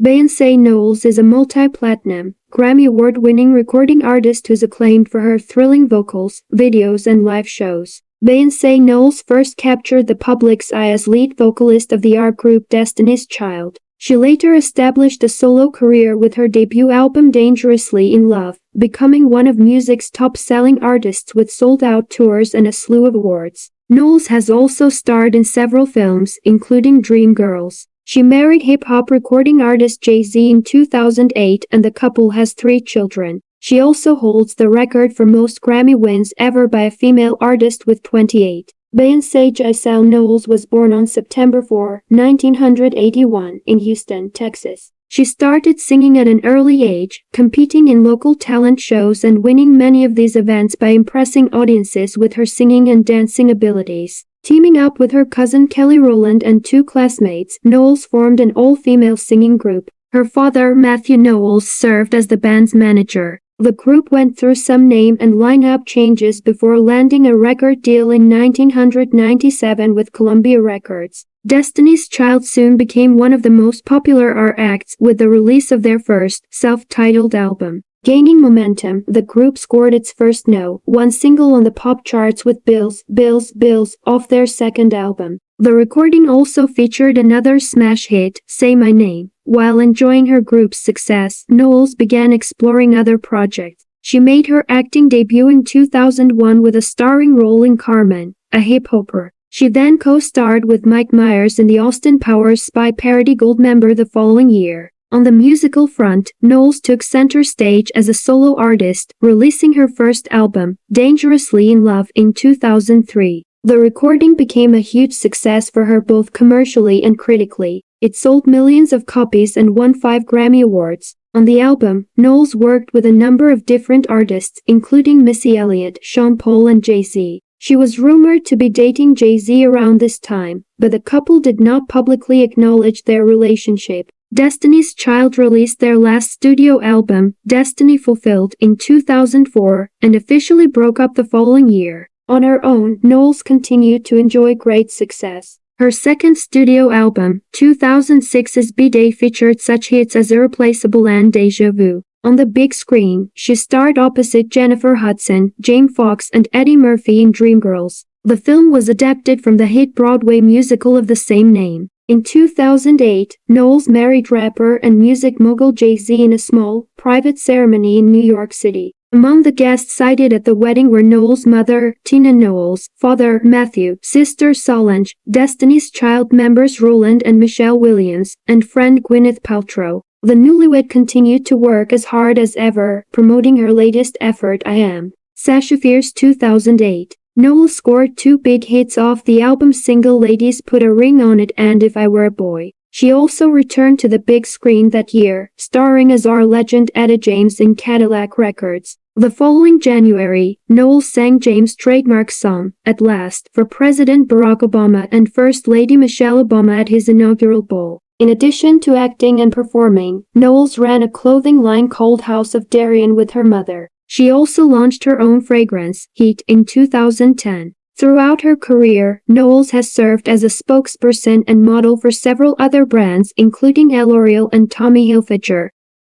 Beyonce Knowles is a multi-platinum, Grammy Award-winning recording artist who's acclaimed for her thrilling vocals, videos and live shows. Beyonce Knowles first captured the public's eye as lead vocalist of the art group Destiny's Child. She later established a solo career with her debut album Dangerously in Love, becoming one of music's top-selling artists with sold-out tours and a slew of awards. Knowles has also starred in several films, including Dreamgirls. She married hip-hop recording artist Jay-Z in 2008 and the couple has 3 children. She also holds the record for most Grammy wins ever by a female artist with 28. Beyonce Giselle Knowles was born on September 4, 1981, in Houston, Texas. She started singing at an early age, competing in local talent shows and winning many of these events by impressing audiences with her singing and dancing abilities. Teaming up with her cousin Kelly Rowland and 2 classmates, Knowles formed an all-female singing group. Her father, Matthew Knowles, served as the band's manager. The group went through some name and lineup changes before landing a record deal in 1997 with Columbia Records. Destiny's Child soon became one of the most popular art acts with the release of their first, self-titled album. Gaining momentum, the group scored its first No. 1 single on the pop charts with Bills, Bills, Bills off their second album. The recording also featured another smash hit, Say My Name. While enjoying her group's success, Knowles began exploring other projects. She made her acting debut in 2001 with a starring role in Carmen, a hip-hopper. She then co-starred with Mike Myers in the Austin Powers spy parody Goldmember the following year. On the musical front, Knowles took center stage as a solo artist, releasing her first album, Dangerously in Love, in 2003. The recording became a huge success for her both commercially and critically. It sold millions of copies and won 5 Grammy Awards. On the album, Knowles worked with a number of different artists, including Missy Elliott, Sean Paul and Jay-Z. She was rumored to be dating Jay-Z around this time, but the couple did not publicly acknowledge their relationship. Destiny's Child released their last studio album, Destiny Fulfilled, in 2004, and officially broke up the following year. On her own, Knowles continued to enjoy great success. Her second studio album, 2006's B-Day, featured such hits as Irreplaceable and Deja Vu. On the big screen, she starred opposite Jennifer Hudson, Jamie Foxx and Eddie Murphy in Dreamgirls. The film was adapted from the hit Broadway musical of the same name. In 2008, Knowles married rapper and music mogul Jay-Z in a small, private ceremony in New York City. Among the guests cited at the wedding were Knowles' mother, Tina Knowles, father, Matthew, sister Solange, Destiny's Child members Roland and Michelle Williams, and friend Gwyneth Paltrow. The newlywed continued to work as hard as ever, promoting her latest effort, I Am. Sasha Fierce 2008. Knowles scored 2 big hits off the album single Ladies Put a Ring on It and If I Were a Boy. She also returned to the big screen that year, starring as our legend Etta James in Cadillac Records. The following January, Knowles sang James' trademark song, At Last, for President Barack Obama and First Lady Michelle Obama at his inaugural ball. In addition to acting and performing, Knowles ran a clothing line called House of Darien with her mother. She also launched her own fragrance, Heat, in 2010. Throughout her career, Knowles has served as a spokesperson and model for several other brands including L'Oreal and Tommy Hilfiger.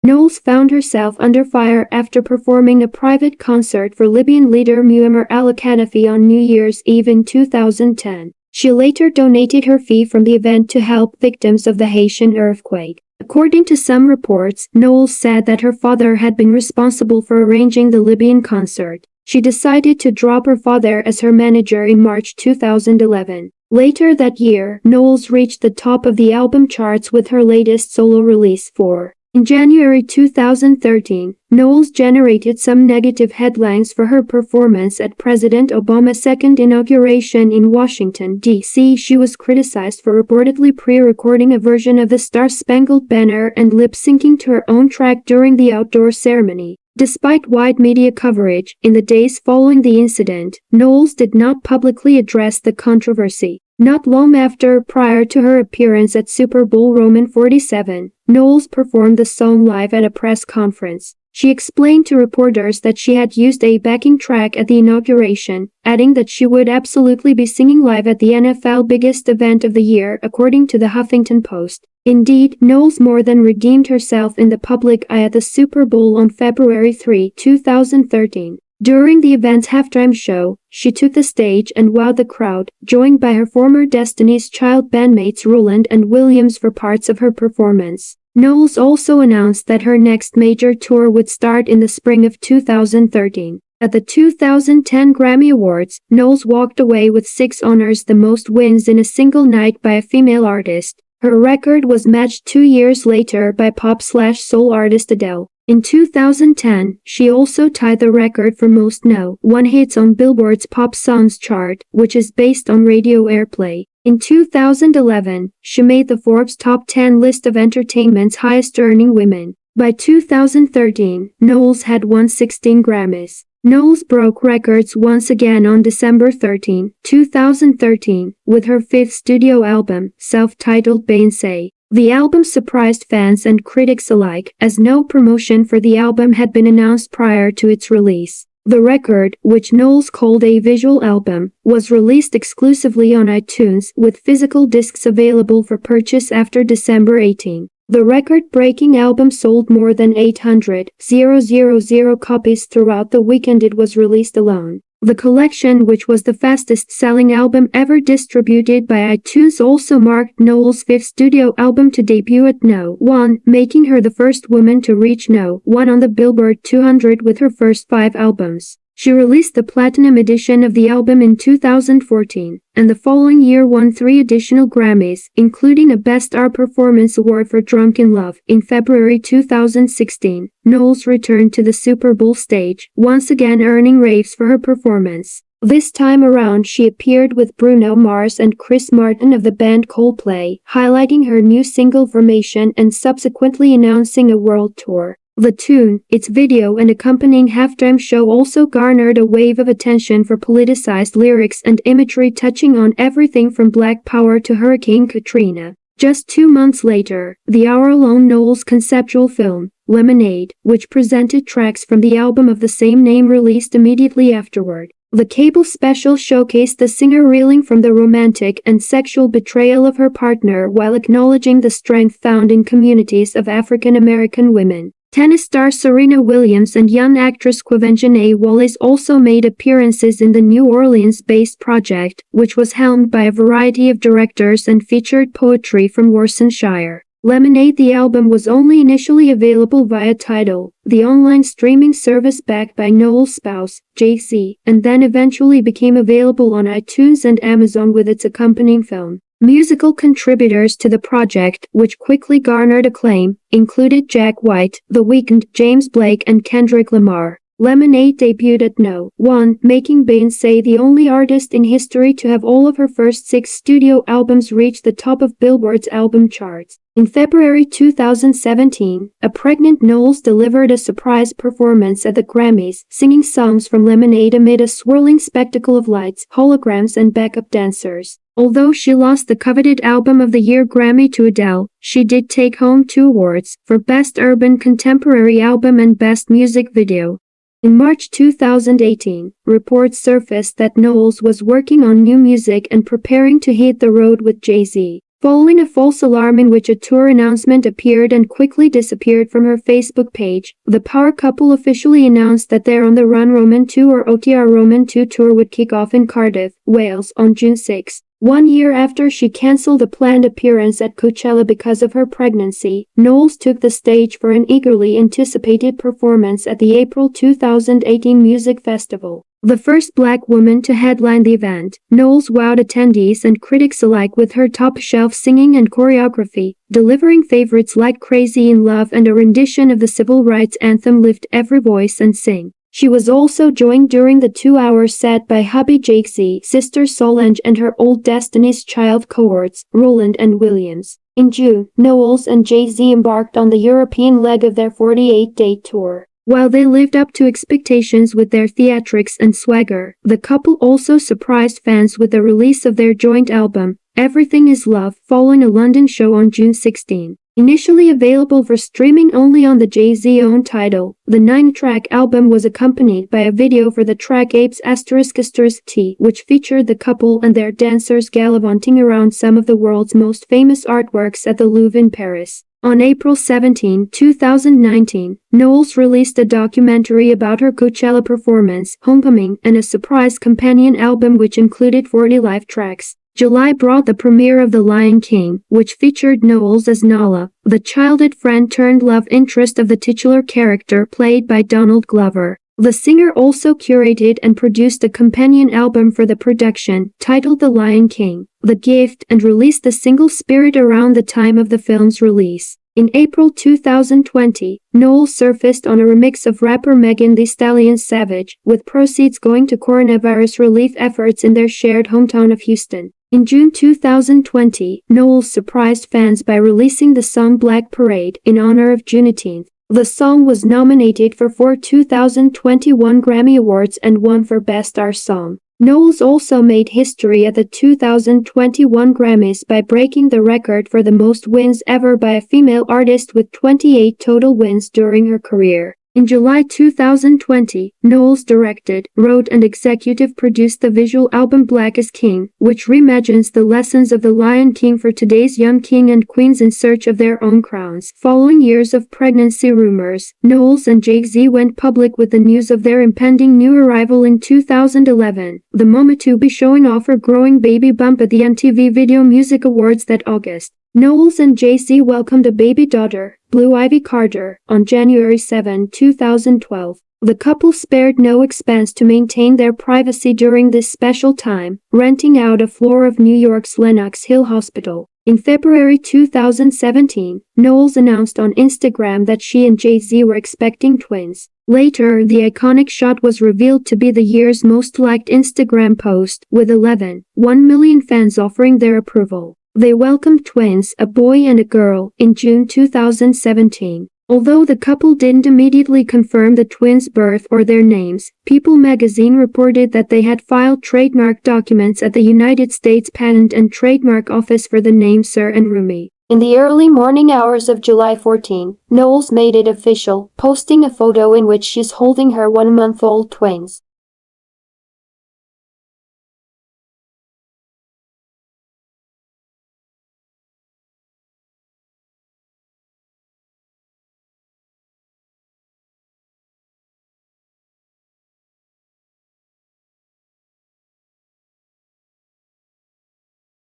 Knowles found herself under fire after performing a private concert for Libyan leader Muammar al-Gaddafi on New Year's Eve in 2010. She later donated her fee from the event to help victims of the Haitian earthquake. According to some reports, Knowles said that her father had been responsible for arranging the Libyan concert. She decided to drop her father as her manager in March 2011. Later that year, Knowles reached the top of the album charts with her latest solo release, 4. In January 2013, Knowles generated some negative headlines for her performance at President Obama's second inauguration in Washington, D.C. She was criticized for reportedly pre-recording a version of the Star-Spangled Banner and lip-syncing to her own track during the outdoor ceremony. Despite wide media coverage, in the days following the incident, Knowles did not publicly address the controversy. Not long after, prior to her appearance at Super Bowl Roman 47, Knowles performed the song live at a press conference. She explained to reporters that she had used a backing track at the inauguration, adding that she would absolutely be singing live at the NFL biggest event of the year, according to the Huffington Post. Indeed, Knowles more than redeemed herself in the public eye at the Super Bowl on February 3, 2013. During the event's halftime show, she took the stage and wowed the crowd, joined by her former Destiny's Child bandmates Roland and Williams for parts of her performance. Knowles also announced that her next major tour would start in the spring of 2013. At the 2010 Grammy Awards, Knowles walked away with 6 honors, the most wins in a single night by a female artist. Her record was matched 2 years later by pop/soul artist Adele. In 2010, she also tied the record for most No. 1 hits on Billboard's Pop Songs chart, which is based on radio airplay. In 2011, she made the Forbes Top 10 list of entertainment's highest-earning women. By 2013, Knowles had won 16 Grammys. Knowles broke records once again on December 13, 2013, with her 5th studio album, self-titled Beyonce. The album surprised fans and critics alike, as no promotion for the album had been announced prior to its release. The record, which Knowles called a visual album, was released exclusively on iTunes, with physical discs available for purchase after December 18. The record-breaking album sold more than 800,000 copies throughout the weekend it was released alone. The collection, which was the fastest-selling album ever distributed by iTunes, also marked Knowles' 5th studio album to debut at No. 1, making her the first woman to reach No. 1 on the Billboard 200 with her first 5 albums. She released the platinum edition of the album in 2014, and the following year won 3 additional Grammys, including a Best R Performance Award for Drunk in Love. In February 2016, Knowles returned to the Super Bowl stage, once again earning raves for her performance. This time around she appeared with Bruno Mars and Chris Martin of the band Coldplay, highlighting her new single Formation and subsequently announcing a world tour. The tune, its video and accompanying halftime show also garnered a wave of attention for politicized lyrics and imagery touching on everything from Black Power to Hurricane Katrina. Just 2 months later, the hour-long Knowles conceptual film, Lemonade, which presented tracks from the album of the same name, released immediately afterward. The cable special showcased the singer reeling from the romantic and sexual betrayal of her partner while acknowledging the strength found in communities of African American women. Tennis star Serena Williams and young actress Quvenzhané Wallis also made appearances in the New Orleans-based project, which was helmed by a variety of directors and featured poetry from Worcestershire. Lemonade, the album, was only initially available via Tidal, the online streaming service backed by Knowles' spouse, Jay-Z, and then eventually became available on iTunes and Amazon with its accompanying film. Musical contributors to the project, which quickly garnered acclaim, included Jack White, The Weeknd, James Blake and Kendrick Lamar. Lemonade debuted at No. 1, making Beyonce the only artist in history to have all of her first 6 studio albums reach the top of Billboard's album charts. In February 2017, a pregnant Knowles delivered a surprise performance at the Grammys, singing songs from Lemonade amid a swirling spectacle of lights, holograms and backup dancers. Although she lost the coveted Album of the Year Grammy to Adele, she did take home 2 awards, for Best Urban Contemporary Album and Best Music Video. In March 2018, reports surfaced that Knowles was working on new music and preparing to hit the road with Jay-Z. Following a false alarm in which a tour announcement appeared and quickly disappeared from her Facebook page, the power couple officially announced that their On the Run Roman 2 or OTR Roman 2 tour would kick off in Cardiff, Wales on June 6. 1 year after she cancelled a planned appearance at Coachella because of her pregnancy, Knowles took the stage for an eagerly anticipated performance at the April 2018 Music Festival. The first Black woman to headline the event, Knowles wowed attendees and critics alike with her top-shelf singing and choreography, delivering favorites like Crazy in Love and a rendition of the civil rights anthem Lift Every Voice and Sing. She was also joined during the 2-hour set by hubby Jay-Z, sister Solange and her old Destiny's Child cohorts, Roland and Williams. In June, Knowles and Jay-Z embarked on the European leg of their 48-day tour. While they lived up to expectations with their theatrics and swagger, the couple also surprised fans with the release of their joint album, Everything Is Love, following a London show on June 16. Initially available for streaming only on the Jay-Z-owned Tidal, the 9-track album was accompanied by a video for the track Apes *** T, which featured the couple and their dancers gallivanting around some of the world's most famous artworks at the Louvre in Paris. On April 17, 2019, Knowles released a documentary about her Coachella performance, Homecoming, and a surprise companion album which included 40 live tracks. July brought the premiere of The Lion King, which featured Knowles as Nala, the childhood friend turned love interest of the titular character played by Donald Glover. The singer also curated and produced a companion album for the production, titled The Lion King, The Gift, and released the single Spirit around the time of the film's release. In April 2020, Knowles surfaced on a remix of rapper Megan Thee Stallion's Savage, with proceeds going to coronavirus relief efforts in their shared hometown of Houston. In June 2020, Knowles surprised fans by releasing the song Black Parade in honor of Juneteenth. The song was nominated for 4 2021 Grammy Awards and won for Best R Song. Knowles also made history at the 2021 Grammys by breaking the record for the most wins ever by a female artist with 28 total wins during her career. In July 2020, Knowles directed, wrote and executive produced the visual album Black is King, which reimagines the lessons of the Lion King for today's young king and queens in search of their own crowns. Following years of pregnancy rumors, Knowles and Jay-Z went public with the news of their impending new arrival in 2011, the moment to be showing off her growing baby bump at the MTV Video Music Awards that August. Knowles and Jay-Z welcomed a baby daughter, Blue Ivy Carter, on January 7, 2012. The couple spared no expense to maintain their privacy during this special time, renting out a floor of New York's Lenox Hill Hospital. In February 2017, Knowles announced on Instagram that she and Jay-Z were expecting twins. Later, the iconic shot was revealed to be the year's most liked Instagram post, with 11.1 million fans offering their approval. They welcomed twins, a boy and a girl, in June 2017. Although the couple didn't immediately confirm the twins' birth or their names, People magazine reported that they had filed trademark documents at the United States Patent and Trademark Office for the names Sir and Rumi. In the early morning hours of July 14, Knowles made it official, posting a photo in which she's holding her 1-month-old twins.